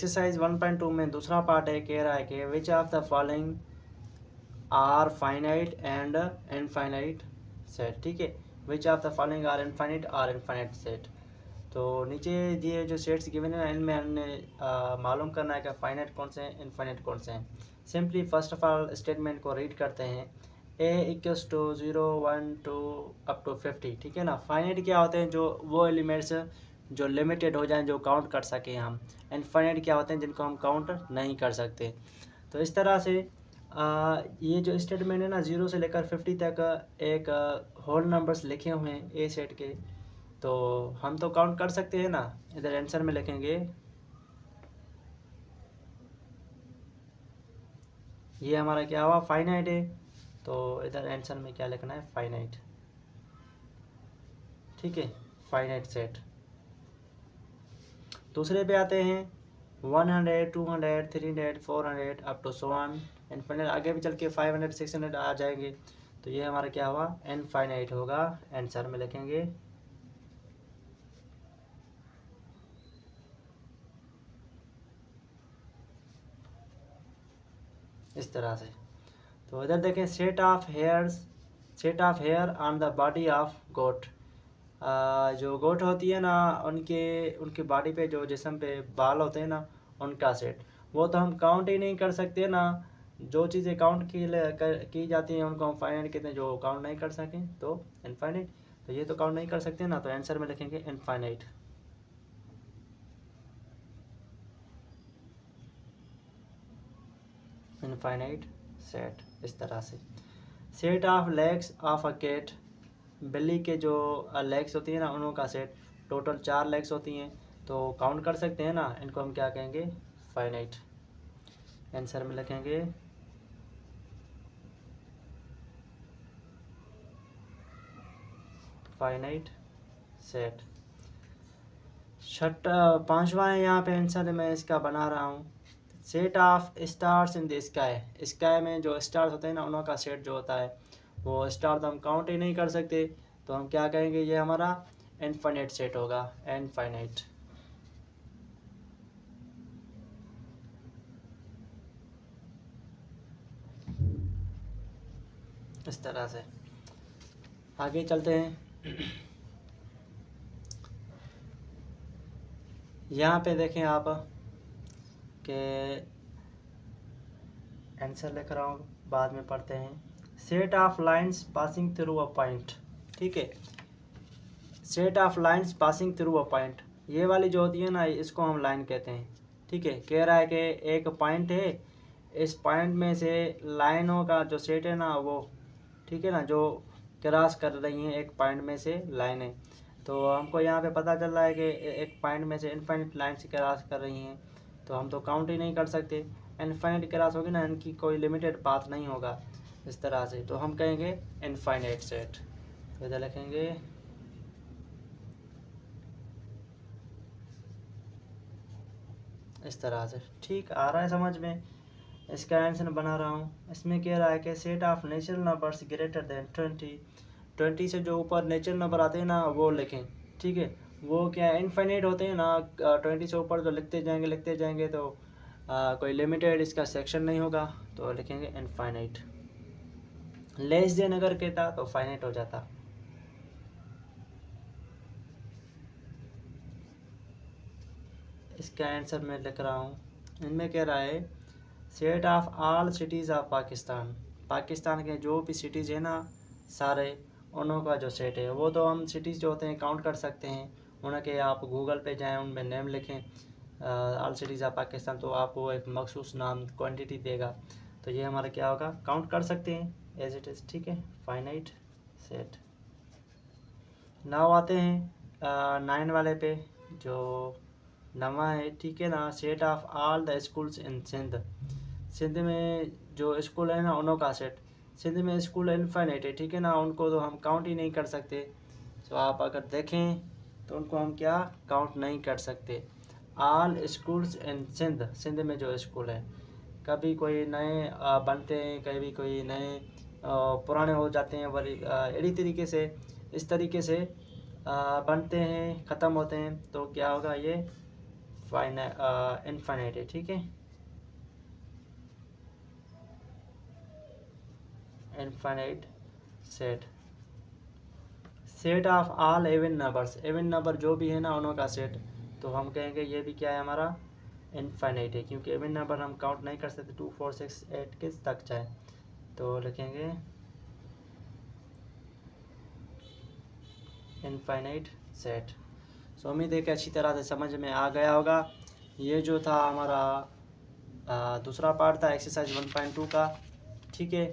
Exercise 1.2 में दूसरा part है, कह रहा है कि which of the following are finite and infinite set. ठीक है, which of the following are infinite set. तो नीचे ये जो सेट्स गिवन है इनमें हमने मालूम करना है कि फाइनाइट कौन से हैं, इनफाइनाइट कौन से हैं। Simply first of all statement को रीड करते हैं। a = 0 1 2 up to 50। ठीक है ना। फाइनाइट क्या होते हैं, जो वो एलिमेंट्स जो लिमिटेड हो जाएं, जो काउंट कर सकें हम। इनफाइनाइट क्या होते हैं, जिनको हम काउंट नहीं कर सकते। तो इस तरह से ये जो स्टेटमेंट है ना, 0 से लेकर 50 तक एक होल नंबर्स लिखे हुए हैं ए सेट के। तो हम तो काउंट कर सकते हैं ना। इधर आंसर में लिखेंगे, ये हमारा क्या हुआ, फाइनाइट है। तो इधर आंसर में क्या लिखना है, फाइनाइट। ठीक है, फाइनाइट सेट। दूसरे पे आते हैं 100 200 300 400 अप टू 100 इनफाइनाइट। आगे भी चल के 500 600 आ जाएंगे। तो ये हमारा क्या हुआ, इनफाइनाइट होगा। आंसर में लिखेंगे इस तरह से। तो इधर देखें, set of hair on the body of goat. जो गोट होती है ना, उनके बॉडी पे, जो जिस्म पे बाल होते हैं ना, उनका सेट। वो तो हम काउंट ही नहीं कर सकते ना। जो चीज़ें काउंट की जाती हैं उनको हम फाइनाइट कहते हैं, जो काउंट नहीं कर सकें तो इनफाइनाइट। तो ये तो काउंट नहीं कर सकते ना, तो आंसर में लिखेंगे इनफाइनाइट। इनफाइनाइट सेट इस तरह से। Set of legs of a cat. बिल्ली के जो लेग्स होती है ना, उनका सेट। टोटल 4 लेग्स होती हैं, तो काउंट कर सकते हैं ना। इनको हम क्या कहेंगे, फाइनाइट। आंसर में लिखेंगे फाइनाइट सेट। पांचवा है यहाँ पे आंसर, मैं इसका बना रहा हूँ। Set of stars in the sky. Sky में जो स्टार्स होते हैं ना, उनका सेट जो होता है, वो स्टार तो हम काउंट ही नहीं कर सकते। तो हम क्या कहेंगे, ये हमारा इनफाइनाइट सेट होगा, इनफाइनाइट। इस तरह से आगे चलते हैं। यहाँ पे देखें आप के आंसर लिख रहा हूँ, बाद में पढ़ते हैं। Set of lines passing through a point. ठीक है, set of lines passing through a point, ये वाली जो होती है ना, इसको हम लाइन कहते हैं। ठीक है, कह रहा है कि एक पॉइंट है, इस पॉइंट में से लाइनों का जो सेट है ना वो, ठीक है ना, जो क्रॉस कर रही हैं एक पॉइंट में से लाइनें। तो हमको यहाँ पे पता चल रहा है कि एक पॉइंट में से इनफाइनिट लाइन से क्रॉस कर रही हैं, तो हम तो काउंट ही नहीं कर सकते। इनफाइनिट क्रॉस होगी ना, इनकी कोई लिमिटेड पाथ नहीं होगा इस तरह से। तो हम कहेंगे इनफाइनाइट सेट। तो इधर लिखेंगे इस तरह से। ठीक आ रहा है समझ में। इसका आंसर बना रहा हूँ। इसमें कह रहा है कि set of natural numbers greater than 20 से जो ऊपर नेचुरल नंबर आते हैं ना, वो लिखें। ठीक है, वो क्या इनफाइनाइट होते हैं ना, 20 से ऊपर जो लिखते जाएंगे तो कोई लिमिटेड इसका सेक्शन नहीं होगा, तो लिखेंगे इनफाइनाइट। लेस देन अगर कहता तो फाइनाइट हो जाता। इसका आंसर मैं लिख रहा हूँ। इनमें कह रहा है set of all cities of Pakistan. Pakistan के जो भी सिटीज़ है ना सारे, उनका जो सेट है, वो तो हम सिटीज़ जो होते हैं काउंट कर सकते हैं। उनके आप गूगल पे जाएं, उनमें नेम लिखें ऑल सिटीज़ ऑफ पाकिस्तान, तो आपको एक मखसूस नाम क्वांटिटी देगा। तो ये हमारा क्या होगा, काउंट कर सकते हैं एज इट इज़। ठीक है, फाइनाइट सेट। नाउ आते हैं 9 वाले पे, जो नवा है। ठीक है ना, set of all the schools in Sindh. Sindh में जो स्कूल है ना, उनका सेट। सिंध में स्कूल इनफाइनाइट है, ठीक है ना, उनको तो हम काउंट ही नहीं कर सकते। तो आप अगर देखें तो उनको हम क्या काउंट नहीं कर सकते। All schools in Sindh, Sindh में जो स्कूल है, कभी कोई नए बनते हैं, कभी कोई नए पुराने हो जाते हैं, वही इसी तरीके से, इस तरीके से बनते हैं, ख़त्म होते हैं। तो क्या होगा, ये इनफाइनाइट है, ठीक है। Infinite set, set of all even numbers, even number जो भी है ना उनों का सेट, तो हम कहेंगे ये भी क्या है हमारा इनफाइनाइट है, क्योंकि इवन नंबर हम काउंट नहीं कर सकते 2 4 6 8 किस तक जाए, तो लिखेंगे इनफाइनाइट सेट। सो उम्मीद है कि अच्छी तरह से समझ में आ गया होगा। ये जो था हमारा दूसरा पार्ट था एक्सरसाइज 1.2 का, ठीक है।